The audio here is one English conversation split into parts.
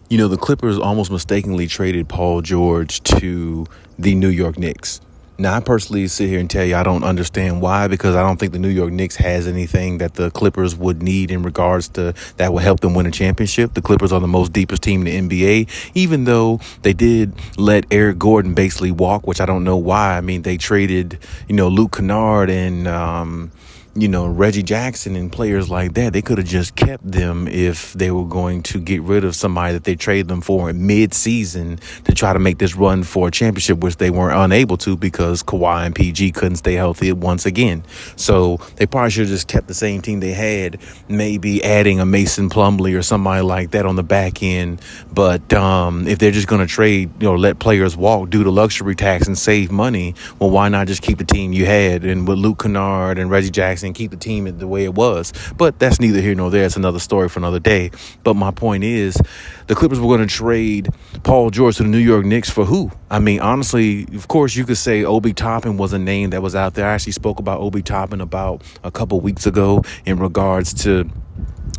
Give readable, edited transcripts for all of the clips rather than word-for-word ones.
The Clippers almost mistakenly traded Paul George to the New York Knicks. Now, I personally sit here and tell you I don't understand why, because I don't think the New York Knicks has anything that the Clippers would need in regards to that will help them win a championship. The Clippers are the most deepest team in the NBA, even though they did let Eric Gordon basically walk, which I don't know why. I mean, they traded, Luke Kennard and, Reggie Jackson and players like that. They could have just kept them if they were going to get rid of somebody that they traded them for in mid-season to try to make this run for a championship, which they weren't unable to because Kawhi and PG couldn't stay healthy once again. So they probably should have just kept the same team they had, maybe adding a Mason Plumlee or somebody like that on the back end. But if they're just going to trade, let players walk, do the luxury tax and save money, well, why not just keep the team you had? And with Luke Kennard and Reggie Jackson, keep the team the way it was. But that's neither here nor there. It's another story for another day. But my point is, the Clippers were going to trade Paul George to the New York Knicks for who? I mean, honestly, of course, you could say Obi Toppin was a name that was out there. I actually spoke about Obi Toppin about a couple weeks ago in regards to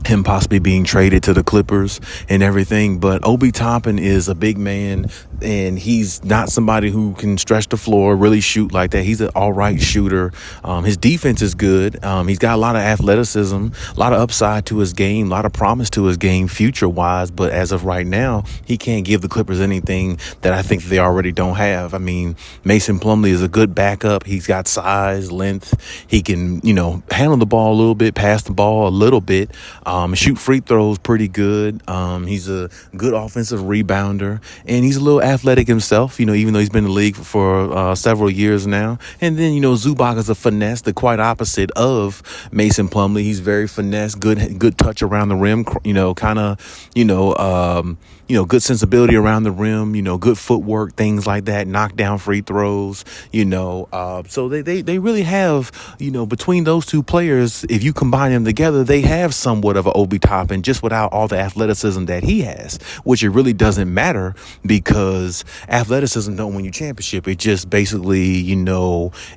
him possibly being traded to the Clippers and everything. But Obi Toppin is a big man, and he's not somebody who can stretch the floor, really shoot like that. He's an all right shooter. His defense is good. He's got a lot of athleticism, a lot of upside to his game, a lot of promise to his game future-wise. But as of right now, he can't give the Clippers anything that I think they already don't have. I mean, Mason Plumlee is a good backup. He's got size, length. He can, handle the ball a little bit, pass the ball a little bit. Shoot free throws pretty good. He's a good offensive rebounder, and he's a little athletic himself, even though he's been in the league for several years now. And then, Zubac is a finesse, the quite opposite of Mason Plumlee. He's very finesse, good touch around the rim, good sensibility around the rim, good footwork, things like that, knock down free throws, so they really have, between those two players, if you combine them together, they have somewhat of an Obi Toppin, just without all the athleticism that he has, which it really doesn't matter because athleticism don't win you championship. It just basically,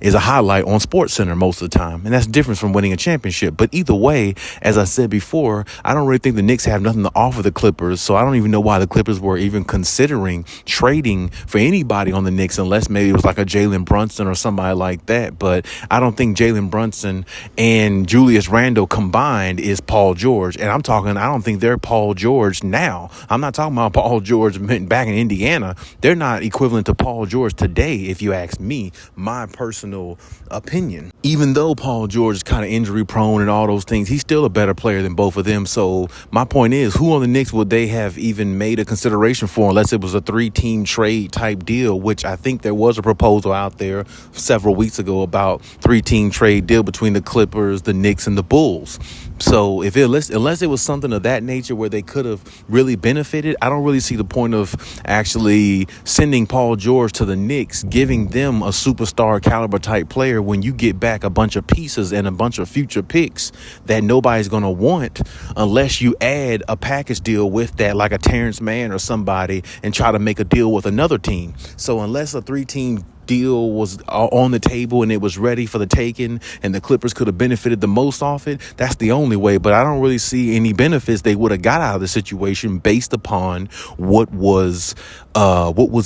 is a highlight on SportsCenter most of the time. And that's different from winning a championship. But either way, as I said before, I don't really think the Knicks have nothing to offer the Clippers. So I don't even know why the Clippers were even considering trading for anybody on the Knicks, unless maybe it was like a Jalen Brunson or somebody like that. But I don't think Jalen Brunson and Julius Randle combined is Paul George. And I don't think they're Paul George now. I'm not talking about Paul George back in Indiana. They're not equivalent to Paul George today, if you ask me, my personal opinion. Even though Paul George is kind of injury prone and all those things, he's still a better player than both of them. So my point is, who on the Knicks would they have even made a consideration for unless it was a 3-team trade type deal, which I think there was a proposal out there several weeks ago about 3-team trade deal between the Clippers, the Knicks, and the Bulls. So unless it was something of that nature where they could have really benefited, I don't really see the point of actually sending Paul George to the Knicks, giving them a superstar caliber type player when you get back a bunch of pieces and a bunch of future picks that nobody's going to want unless you add a package deal with that, like a Terrence Mann or somebody, and try to make a deal with another team. So unless a 3-team deal was on the table and it was ready for the taking and the Clippers could have benefited the most off it, that's the only way. But I don't really see any benefits they would have got out of the situation based upon what was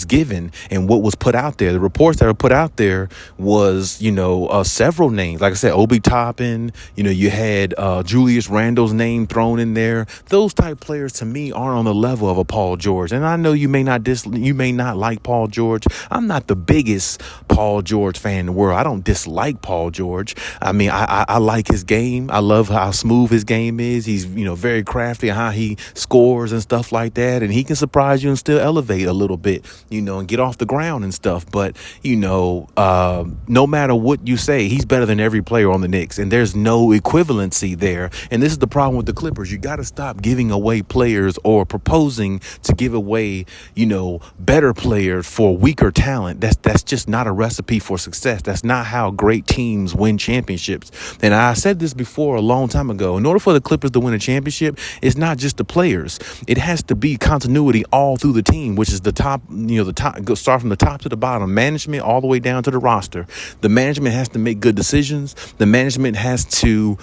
given and what was put out there. The reports that were put out there was, several names. Like I said, Obi Toppin, you had Julius Randle's name thrown in there. Those type players to me aren't on the level of a Paul George. And I know you may not like Paul George. I'm not the biggest Paul George fan in the world. I don't dislike Paul George. I mean, I like his game. I love how smooth his game is. He's, very crafty, how he scores and stuff like that. And he can surprise you and still elevate a little bit, and get off the ground and stuff. But, no matter what you say, he's better than every player on the Knicks. And there's no equivalency there. And this is the problem with the Clippers. You got to stop giving away players or proposing to give away, better players for weaker talent. That's just just not a recipe for success. That's not how great teams win championships. And I said this before a long time ago. In order for the Clippers to win a championship, it's not just the players. It has to be continuity all through the team, which is the top, start from the top to the bottom, management all the way down to the roster. The management has to make good decisions. The management has to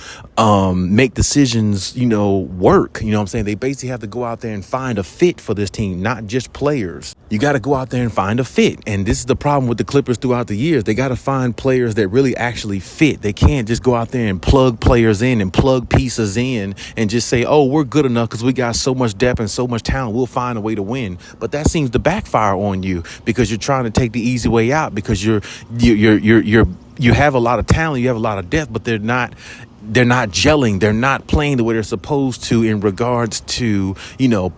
make decisions, work. You know what I'm saying? They basically have to go out there and find a fit for this team, not just players. You got to go out there and find a fit. And this is the problem with the Clippers throughout the years. They got to find players that really actually fit. They can't just go out there and plug players in and plug pieces in and just say, oh, we're good enough because we got so much depth and so much talent. We'll find a way to win. But that seems to backfire on you because you're trying to take the easy way out because you have a lot of talent, you have a lot of depth, but they're not gelling. They're not playing the way they're supposed to in regards to,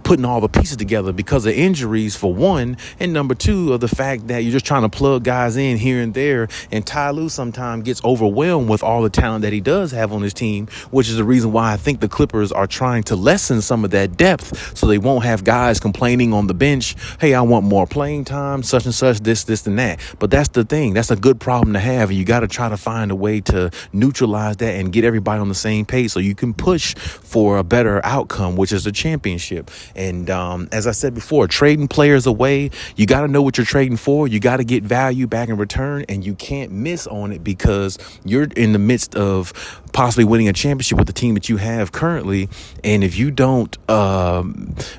putting all the pieces together because of injuries, for one. And number two, of the fact that you're just trying to plug guys in here and there. And Ty Lue sometimes gets overwhelmed with all the talent that he does have on his team, which is the reason why I think the Clippers are trying to lessen some of that depth so they won't have guys complaining on the bench. Hey, I want more playing time, such and such, this and that. But that's the thing. That's a good problem to have. You got to try to find a way to neutralize that and get everybody on the same page so you can push for a better outcome, which is a championship. And as I said before, trading players away, you got to know what you're trading for. You got to get value back in return, and you can't miss on it because you're in the midst of possibly winning a championship with the team that you have currently. And if you don't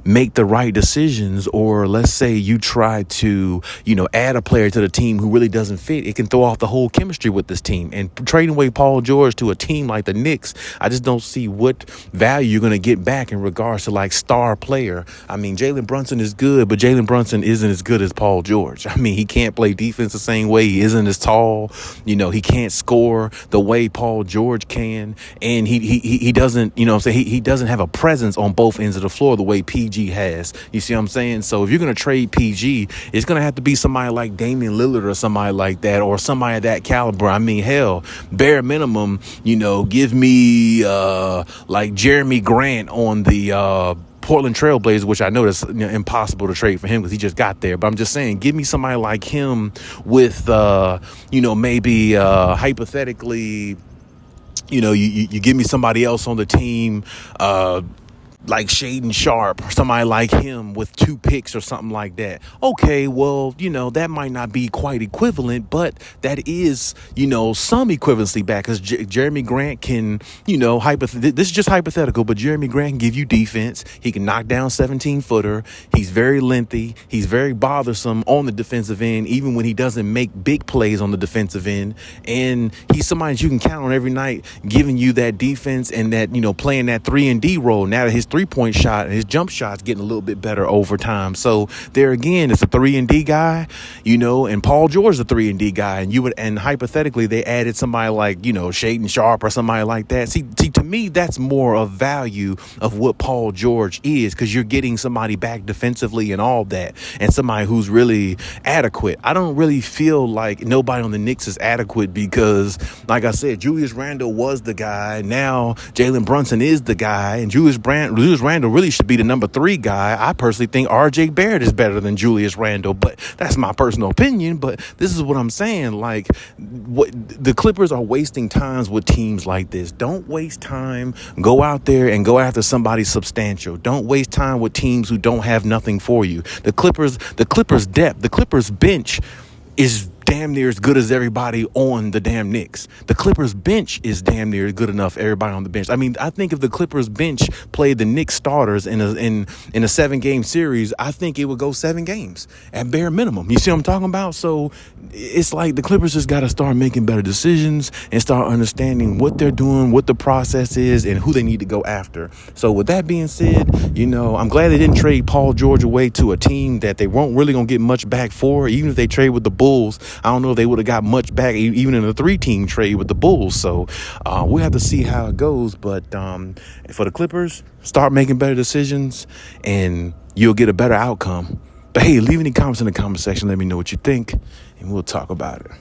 make the right decisions, or let's say you try to, add a player to the team who really doesn't fit, it can throw off the whole chemistry with this team. And trading away Paul George to a team like the Knicks, I just don't see what value you're going to get back in regards to like star player. I mean, Jalen Brunson is good, but Jalen Brunson isn't as good as Paul George. I mean, he can't play defense the same way. He isn't as tall. He can't score the way Paul George can. And he doesn't, he doesn't have a presence on both ends of the floor the way PG has. You see what I'm saying? So if you're going to trade PG, it's going to have to be somebody like Damian Lillard or somebody like that, or somebody of that caliber. I mean, hell, bare minimum, give me like Jeremy Grant on the Portland Trailblazers, which I know that's impossible to trade for him because he just got there. But I'm just saying, give me somebody like him with, maybe hypothetically, you give me somebody else on the team, like Shaden Sharp or somebody like him with 2 picks or something like that. Okay, well, that might not be quite equivalent, but that is, some equivalency back because Jeremy Grant can, this is just hypothetical, but Jeremy Grant can give you defense. He can knock down 17-footer. He's very lengthy. He's very bothersome on the defensive end, even when he doesn't make big plays on the defensive end. And he's somebody that you can count on every night, giving you that defense and that, playing that 3-and-D role. Now that his 3-point shot and his jump shot's getting a little bit better over time. So there again, it's a 3-and-D guy, and Paul George is a 3-and-D guy. And hypothetically, they added somebody like, Shaden Sharp or somebody like that. See, to me, that's more of value of what Paul George is, because you're getting somebody back defensively and all that, and somebody who's really adequate. I don't really feel like nobody on the Knicks is adequate because, like I said, Julius Randle was the guy. Now Jalen Brunson is the guy, and Julius Randle really should be the number 3 guy. I personally think RJ Barrett is better than Julius Randle, but that's my personal opinion. But this is what I'm saying. Like, the Clippers are wasting times with teams like this. Don't waste time. Go out there and go after somebody substantial. Don't waste time with teams who don't have nothing for you. The Clippers depth, the Clippers bench is damn near as good as everybody on the damn Knicks. The Clippers bench is damn near good enough, everybody on the bench. I mean, I think if the Clippers bench played the Knicks starters in a 7-game series, I think it would go 7 games at bare minimum. You see what I'm talking about? So it's like the Clippers just got to start making better decisions and start understanding what they're doing, what the process is, and who they need to go after. So with that being said, I'm glad they didn't trade Paul George away to a team that they weren't really going to get much back for. Even if they trade with the Bulls, I don't know if they would have got much back even in a 3-team trade with the Bulls. So we'll have to see how it goes. But for the Clippers, start making better decisions and you'll get a better outcome. But hey, leave any comments in the comment section. Let me know what you think and we'll talk about it.